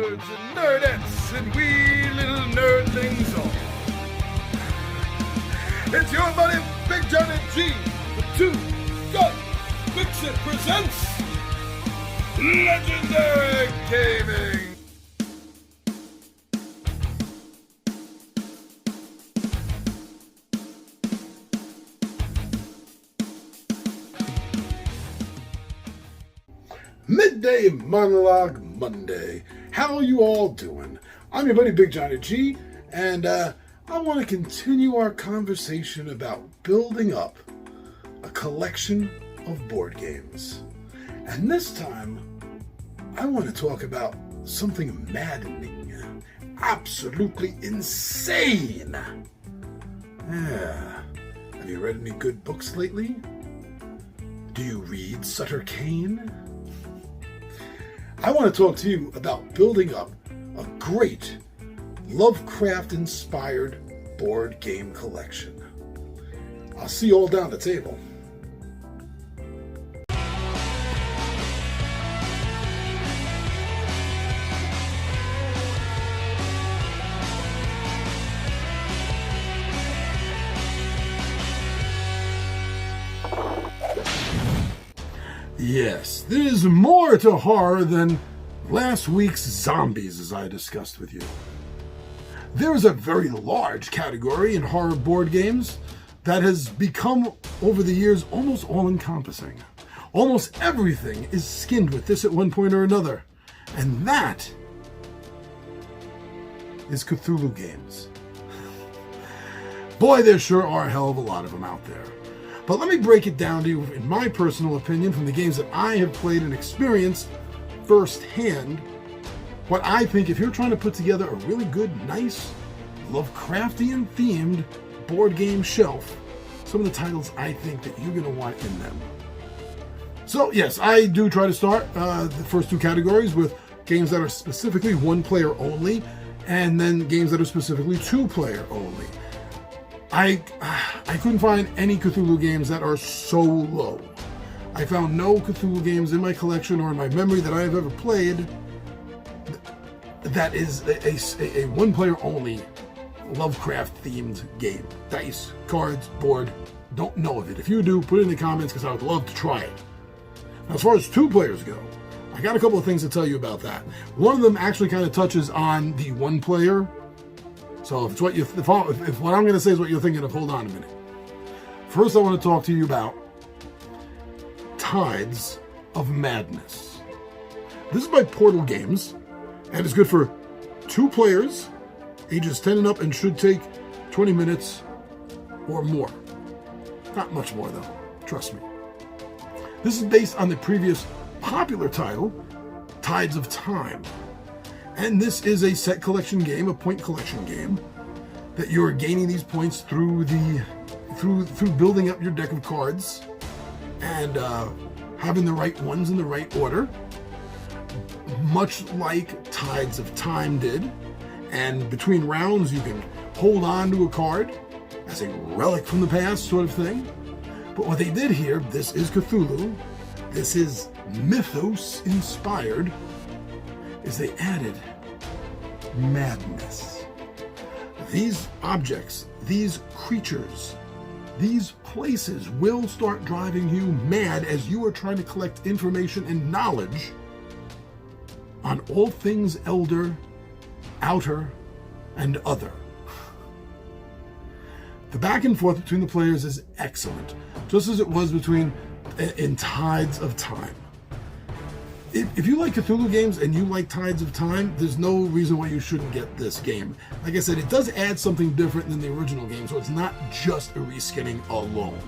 nerds and nerdettes and wee little nerdlings all. It's your buddy Big Johnny G, the Two Gun Pixie presents Legendary Gaming. Midday Monologue Monday. How are you all doing? I'm your buddy Big Johnny G, and I want to continue our conversation about building up a collection of board games. And this time, I want to talk about something maddening, absolutely insane. Yeah. Have you read any good books lately? Do you read Sutter Kane? I want to talk to you about building up a great Lovecraft-inspired board game collection. I'll see you all down the table. Yes, there's more to horror than last week's zombies, as I discussed with you. There is a very large category in horror board games that has become, over the years, almost all-encompassing. Almost everything is skinned with this at one point or another. And that is Cthulhu Games. Boy, there sure are a hell of a lot of them out there. But let me break it down to you, in my personal opinion, from the games that I have played and experienced firsthand, what I think, if you're trying to put together a really good, nice, Lovecraftian-themed board game shelf, some of the titles I think that you're going to want in them. So, yes, I do try to start the first two categories with games that are specifically one-player only, and then games that are specifically two-player only. I couldn't find any Cthulhu games that are so low. I found no Cthulhu games in my collection or in my memory that I have ever played that is a one-player only Lovecraft-themed game. Dice, cards, board, don't know of it. If you do, put it in the comments because I would love to try it. Now, as far as two players go, I got a couple of things to tell you about that. One of them actually kind of touches on the one-player. So if what I'm going to say is what you're thinking of, hold on a minute. First, I want to talk to you about Tides of Madness. This is by Portal Games, and it's good for two players, ages 10 and up, and should take 20 minutes or more. Not much more, though. Trust me. This is based on the previous popular title, Tides of Time. And this is a set collection game, a point collection game, that you're gaining these points through building up your deck of cards and having the right ones in the right order, much like Tides of Time did. And between rounds, you can hold on to a card as a relic from the past, sort of thing. But what they did here, this is Cthulhu, this is mythos inspired, is they added madness. These objects, these creatures, these places will start driving you mad as you are trying to collect information and knowledge on all things elder, outer, and other. The back and forth between the players is excellent, just as it was in Tides of Time. If you like Cthulhu games and you like Tides of Time, there's no reason why you shouldn't get this game. Like I said, it does add something different than the original game, so it's not just a reskinning alone.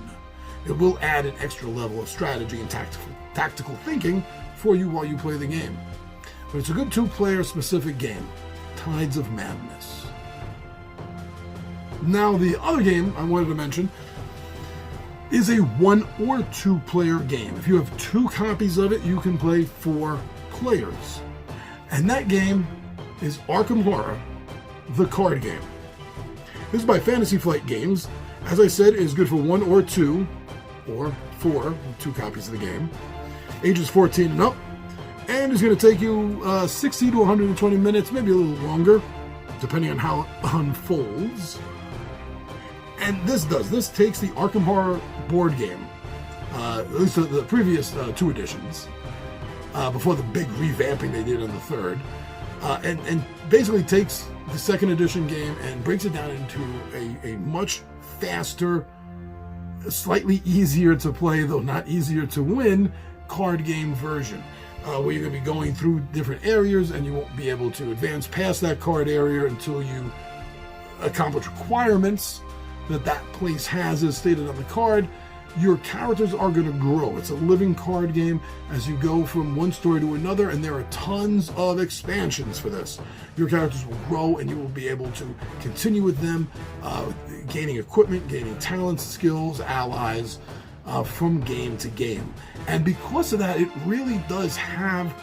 It will add an extra level of strategy and tactical thinking for you while you play the game. But it's a good two-player specific game, Tides of Madness. Now, the other game I wanted to mention is a one or two player game. If you have two copies of it, you can play 4 players. And that game is Arkham Horror, the card game. This is by Fantasy Flight Games. As I said, it is good for 1 or 2, or 4, 2 copies of the game. Ages 14 and up. And it's going to take you 60 to 120 minutes, maybe a little longer, depending on how it unfolds. And this takes the Arkham Horror board game, at least the previous 2 editions, before the big revamping they did on the third, and basically takes the second edition game and breaks it down into a much faster, slightly easier to play, though not easier to win, card game version, where you're going to be going through different areas and you won't be able to advance past that card area until you accomplish requirements that place has as stated on the card. Your characters are going to grow. It's a living card game as you go from one story to another, and there are tons of expansions for this. Your characters will grow, and you will be able to continue with them, gaining equipment, gaining talents, skills, allies, from game to game. And because of that, it really does have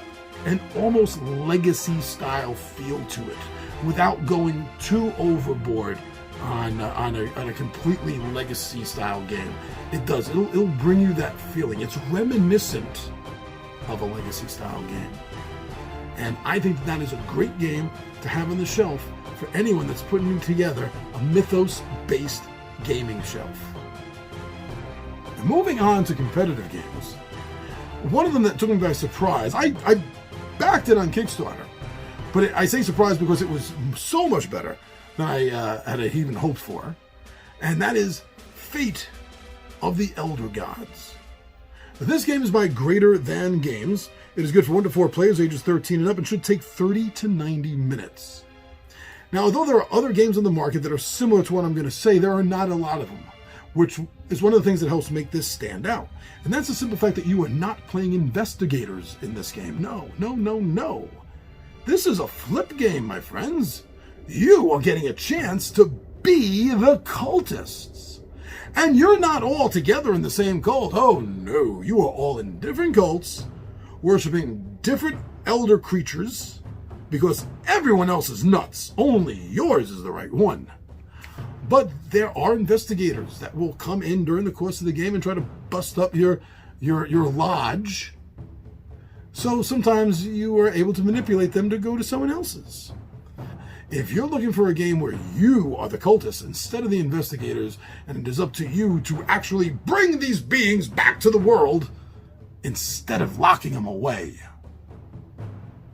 an almost legacy-style feel to it, without going too overboard on a completely legacy style game. It does. It'll bring you that feeling. It's reminiscent of a legacy style game. And I think that is a great game to have on the shelf for anyone that's putting together a mythos-based gaming shelf. And moving on to competitive games, one of them that took me by surprise, I backed it on Kickstarter, but I say surprise because it was so much better than I had even hoped for, and that is Fate of the Elder Gods. This game is by Greater Than Games. It is good for 1 to 4 players, ages 13 and up, and should take 30 to 90 minutes. Now, although there are other games on the market that are similar to what I'm going to say, there are not a lot of them, which is one of the things that helps make this stand out. And that's the simple fact that you are not playing investigators in this game. No, no, no, no. This is a flip game, my friends. You are getting a chance to be the cultists. And you're not all together in the same cult. Oh no, you are all in different cults, worshiping different elder creatures, because everyone else is nuts. Only yours is the right one. But there are investigators that will come in during the course of the game and try to bust up your lodge. So sometimes you are able to manipulate them to go to someone else's. If you're looking for a game where you are the cultists instead of the investigators, and it is up to you to actually bring these beings back to the world instead of locking them away,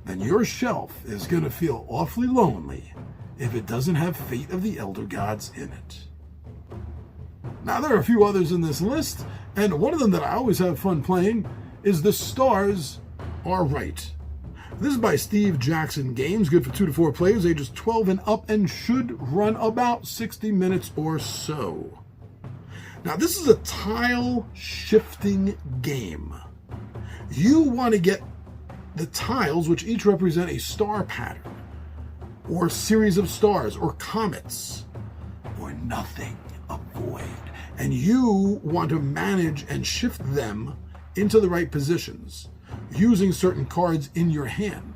then your shelf is going to feel awfully lonely if it doesn't have Fate of the Elder Gods in it. Now, there are a few others in this list, and one of them that I always have fun playing is The Stars Are Right. This is by Steve Jackson Games, good for 2 to 4 players, ages 12 and up, and should run about 60 minutes or so. Now, this is a tile shifting game. You want to get the tiles, which each represent a star pattern, or series of stars, or comets, or nothing, a void. And you want to manage and shift them into the right positions, using certain cards in your hand.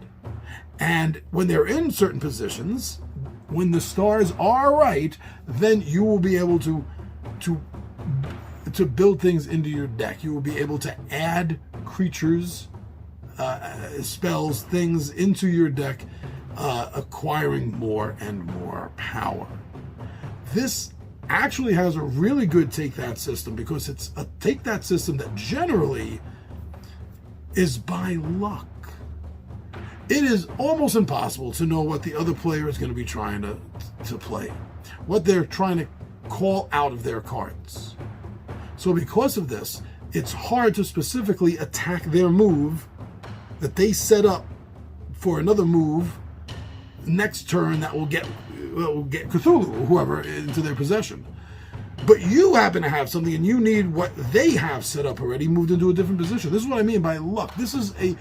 And when they're in certain positions, when the stars are right, then you will be able to build things into your deck. You will be able to add creatures, spells, things into your deck, acquiring more and more power. This actually has a really good take that system, because it's a take that system that generally is by luck. It is almost impossible to know what the other player is going to be trying to play, what they're trying to call out of their cards. So because of this, it's hard to specifically attack their move that they set up for another move next turn that will get Cthulhu or whoever into their possession. But you happen to have something, and you need what they have set up already moved into a different position. This is what I mean by luck. This is a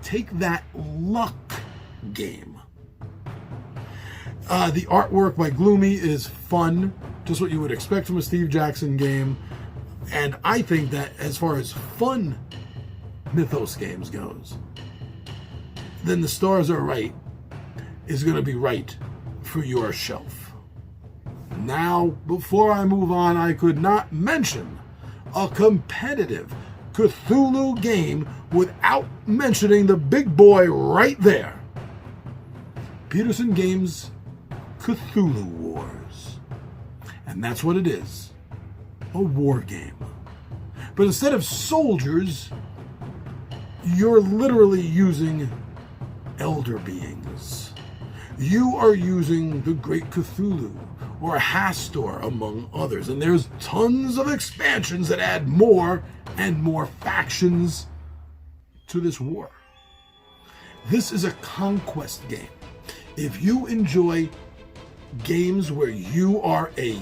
take that luck game. The artwork by Gloomy is fun, just what you would expect from a Steve Jackson game. And I think that as far as fun Mythos games goes, then The Stars Are Right is going to be right for your shelf. Now, before I move on, I could not mention a competitive Cthulhu game without mentioning the big boy right there. Peterson Games' Cthulhu Wars. And that's what it is. A war game. But instead of soldiers, you're literally using elder beings. You are using the Great Cthulhu, or Hastur, among others. And there's tons of expansions that add more and more factions to this war. This is a conquest game. If you enjoy games where you are a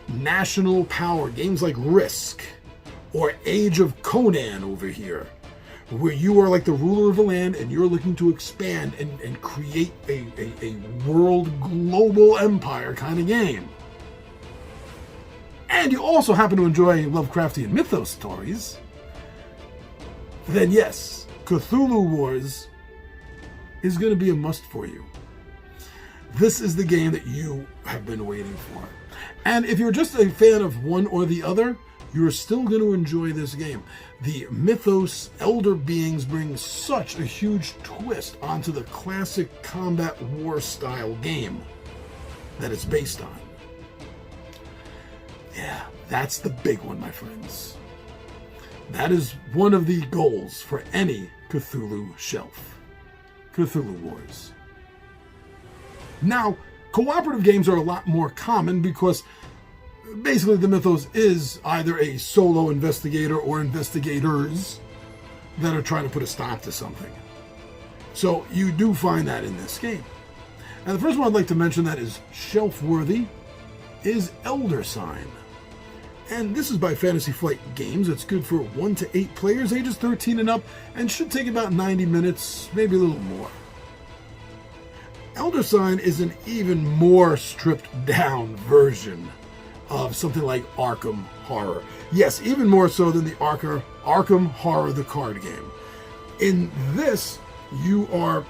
national power, games like Risk or Age of Conan over here, where you are like the ruler of a land and you're looking to expand and create a world global empire kind of game, and you also happen to enjoy Lovecraftian mythos stories, then yes, Cthulhu Wars is going to be a must for you. This is the game that you have been waiting for. And if you're just a fan of one or the other, you're still going to enjoy this game. The mythos elder beings bring such a huge twist onto the classic combat war style game that it's based on. Yeah, that's the big one, my friends. That is one of the goals for any Cthulhu shelf. Cthulhu Wars. Now, cooperative games are a lot more common because basically the mythos is either a solo investigator or investigators that are trying to put a stop to something. So you do find that in this game. And the first one I'd like to mention that is shelf-worthy is Elder Sign. And this is by Fantasy Flight Games. It's good for 1 to 8 players, ages 13 and up, and should take about 90 minutes, maybe a little more. Elder Sign is an even more stripped down version of something like Arkham Horror. Yes, even more so than the Arkham Horror, the card game. In this, you are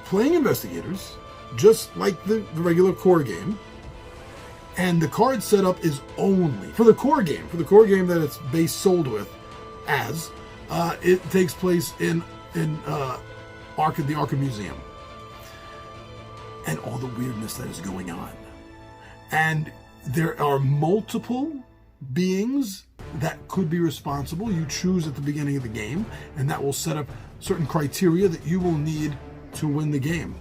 playing investigators, just like the regular core game. And the card setup is only for the core game that it's base sold with, as it takes place in Arkham, the Arkham Museum, and all the weirdness that is going on. And there are multiple beings that could be responsible. You choose at the beginning of the game, and that will set up certain criteria that you will need to win the game.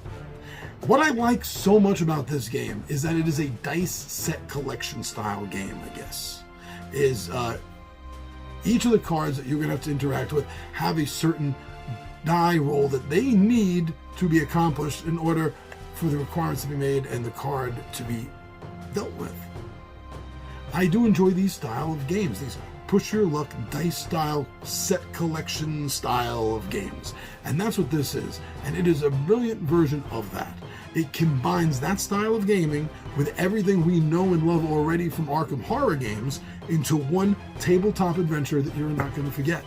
What I like so much about this game is that it is a dice set collection style game, I guess. Each of the cards that you're going to have to interact with have a certain die roll that they need to be accomplished in order for the requirements to be made and the card to be dealt with. I do enjoy these style of games, these push your luck dice style set collection style of games, and that's what this is. And it is a brilliant version of that. It combines that style of gaming with everything we know and love already from Arkham Horror games into one tabletop adventure that you're not going to forget.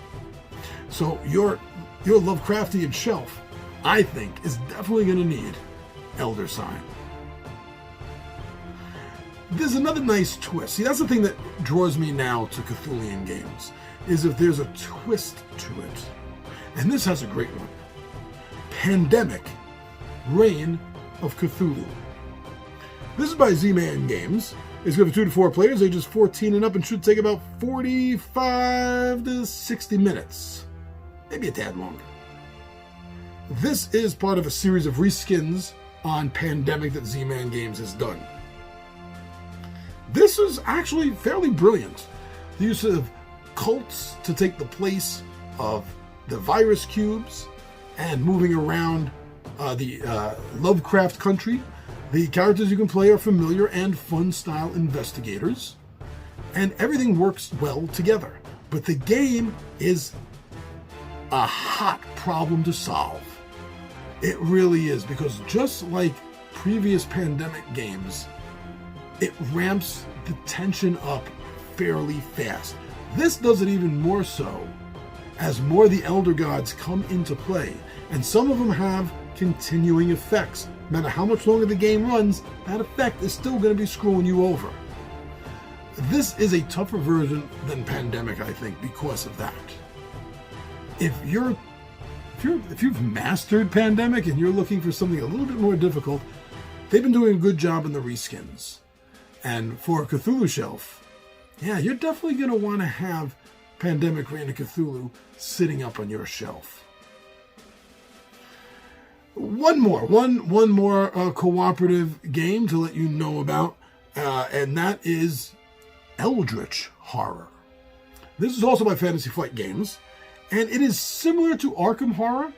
So your Lovecraftian shelf, I think, is definitely going to need Elder Sign. There's another nice twist. See, that's the thing that draws me now to Cthulhian games, is if there's a twist to it. And this has a great one. Pandemic, Reign of Cthulhu. This is by Z-Man Games. It's good for 2 to 4 players, ages 14 and up, and should take about 45 to 60 minutes. Maybe a tad longer. This is part of a series of reskins on Pandemic that Z-Man Games has done. This is actually fairly brilliant. The use of cults to take the place of the virus cubes and moving around the Lovecraft country. The characters you can play are familiar and fun style investigators, and everything works well together. But the game is a hot problem to solve. It really is, because just like previous Pandemic games, it ramps the tension up fairly fast. This does it even more so as more of the Elder Gods come into play, and some of them have continuing effects. No matter how much longer the game runs, that effect is still going to be screwing you over. This is a tougher version than Pandemic, I think, because of that. If you've mastered Pandemic and you're looking for something a little bit more difficult, they've been doing a good job in the reskins. And for a Cthulhu shelf, yeah, you're definitely going to want to have Pandemic Reign of Cthulhu sitting up on your shelf. One more cooperative game to let you know about, and that is Eldritch Horror. This is also by Fantasy Flight Games, and it is similar to Arkham Horror,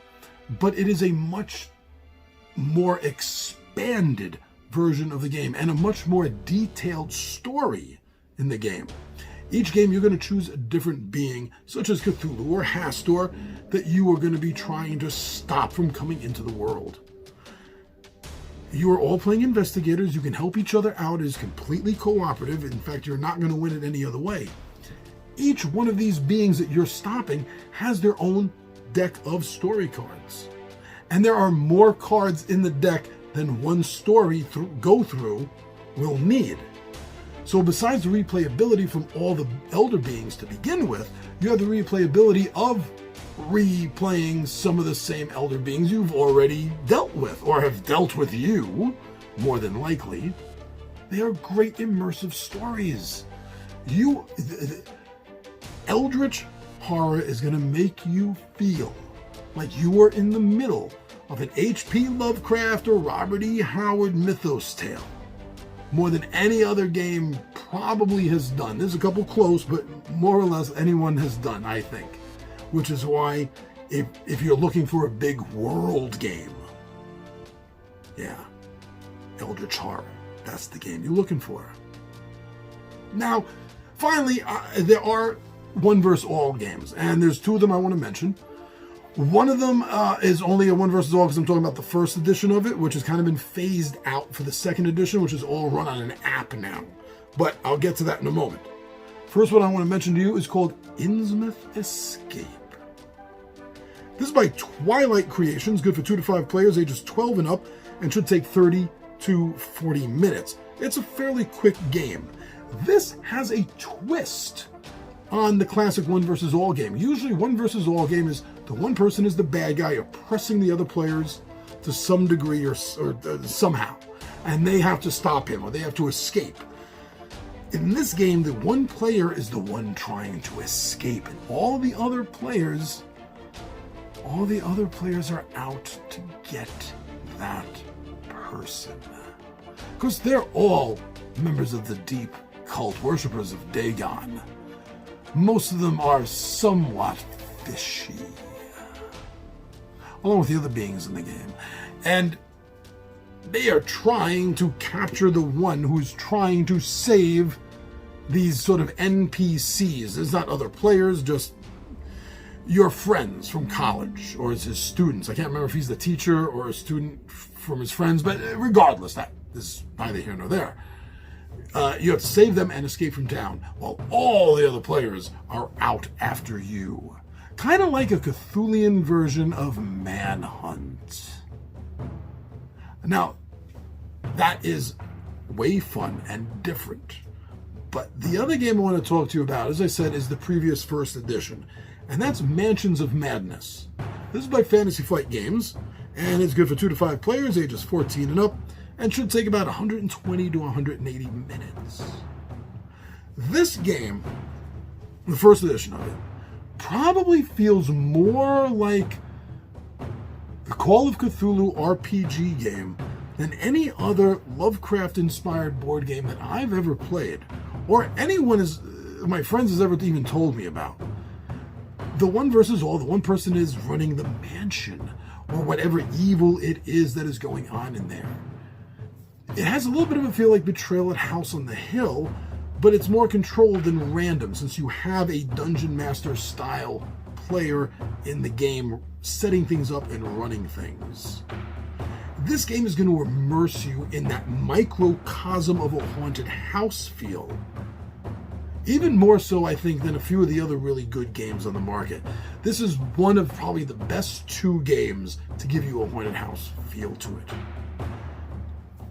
but it is a much more expanded version of the game and a much more detailed story in the game. Each game you're going to choose a different being, such as Cthulhu or Hastur, that you are going to be trying to stop from coming into the world. You are all playing investigators. You can help each other out. It is completely cooperative. In fact, you're not going to win it any other way. Each one of these beings that you're stopping has their own deck of story cards. And there are more cards in the deck than one story go through will need. So besides the replayability from all the Elder beings to begin with, you have the replayability of replaying some of the same Elder beings you've already dealt with, or have dealt with you, more than likely. They are great immersive stories. Eldritch Horror is going to make you feel like you are in the middle of an H.P. Lovecraft or Robert E. Howard mythos tale, more than any other game probably has done. There's a couple close, but more or less anyone has done, I think. Which is why, if you're looking for a big world game, yeah, Eldritch Horror, that's the game you're looking for. Now, finally, there are one versus all games, and there's two of them I want to mention. One of them is only a one versus all because I'm talking about the first edition of it, which has kind of been phased out for the second edition, which is all run on an app now. But I'll get to that in a moment. First one I want to mention to you is called Innsmouth Escape. This is by Twilight Creations, good for 2 to 5 players, ages 12 and up, and should take 30 to 40 minutes. It's a fairly quick game. This has a twist on the classic one versus all game. Usually one versus all game is the one person is the bad guy oppressing the other players to some degree or somehow, and they have to stop him or they have to escape. In this game, the one player is the one trying to escape, and all the other players are out to get that person. Because they're all members of the deep cult worshippers of Dagon. Most of them are somewhat fishy, along with the other beings in the game. And they are trying to capture the one who's trying to save these sort of NPCs. There's not other players, just your friends from college, or it's his students. I can't remember if he's the teacher or a student from his friends, but regardless, that is neither here nor there. You have to save them and escape from town, while all the other players are out after you. Kind of like a Cthulian version of Manhunt. Now, that is way fun and different. But the other game I want to talk to you about, as I said, is the previous first edition. And that's Mansions of Madness. This is by Fantasy Flight Games, and it's good for 2 to 5 players, ages 14 and up, and should take about 120 to 180 minutes. This game, the first edition of it, probably feels more like the Call of Cthulhu RPG game than any other Lovecraft-inspired board game that I've ever played, or anyone my friends has ever even told me about. The one versus all, the one person is running the mansion, or whatever evil it is that is going on in there. It has a little bit of a feel like Betrayal at House on the Hill, but it's more controlled and random since you have a Dungeon Master style player in the game setting things up and running things. This game is going to immerse you in that microcosm of a haunted house feel. Even more so, I think, than a few of the other really good games on the market. This is one of probably the best 2 games to give you a haunted house feel to it.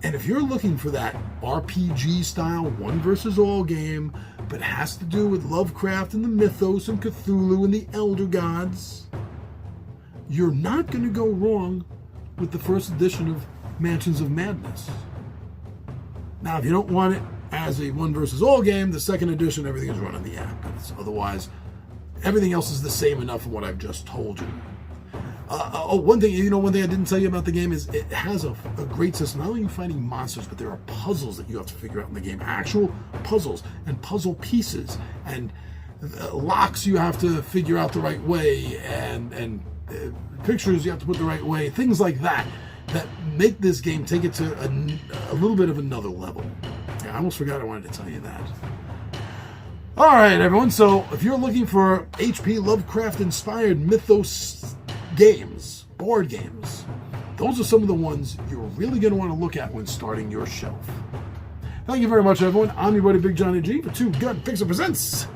And if you're looking for that RPG style one versus all game, but has to do with Lovecraft and the mythos and Cthulhu and the Elder Gods, you're not going to go wrong with the first edition of Mansions of Madness. Now, if you don't want it as a one versus all game, the second edition, everything is run on the app. Otherwise, everything else is the same enough from what I've just told you. One thing I didn't tell you about the game is it has a great system. Not only are you fighting monsters, but there are puzzles that you have to figure out in the game. Actual puzzles and puzzle pieces and locks you have to figure out the right way and pictures you have to put the right way. Things like that make this game take it to a little bit of another level. Yeah, I almost forgot I wanted to tell you that. All right, everyone. So if you're looking for H.P. Lovecraft-inspired mythos games, board games, those are some of the ones you're really going to want to look at when starting your shelf. Thank you very much, everyone. I'm your buddy Big Johnny G for Two Gun Pixie Presents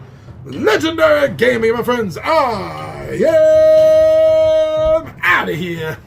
Legendary Gaming, my friends. I am out of here.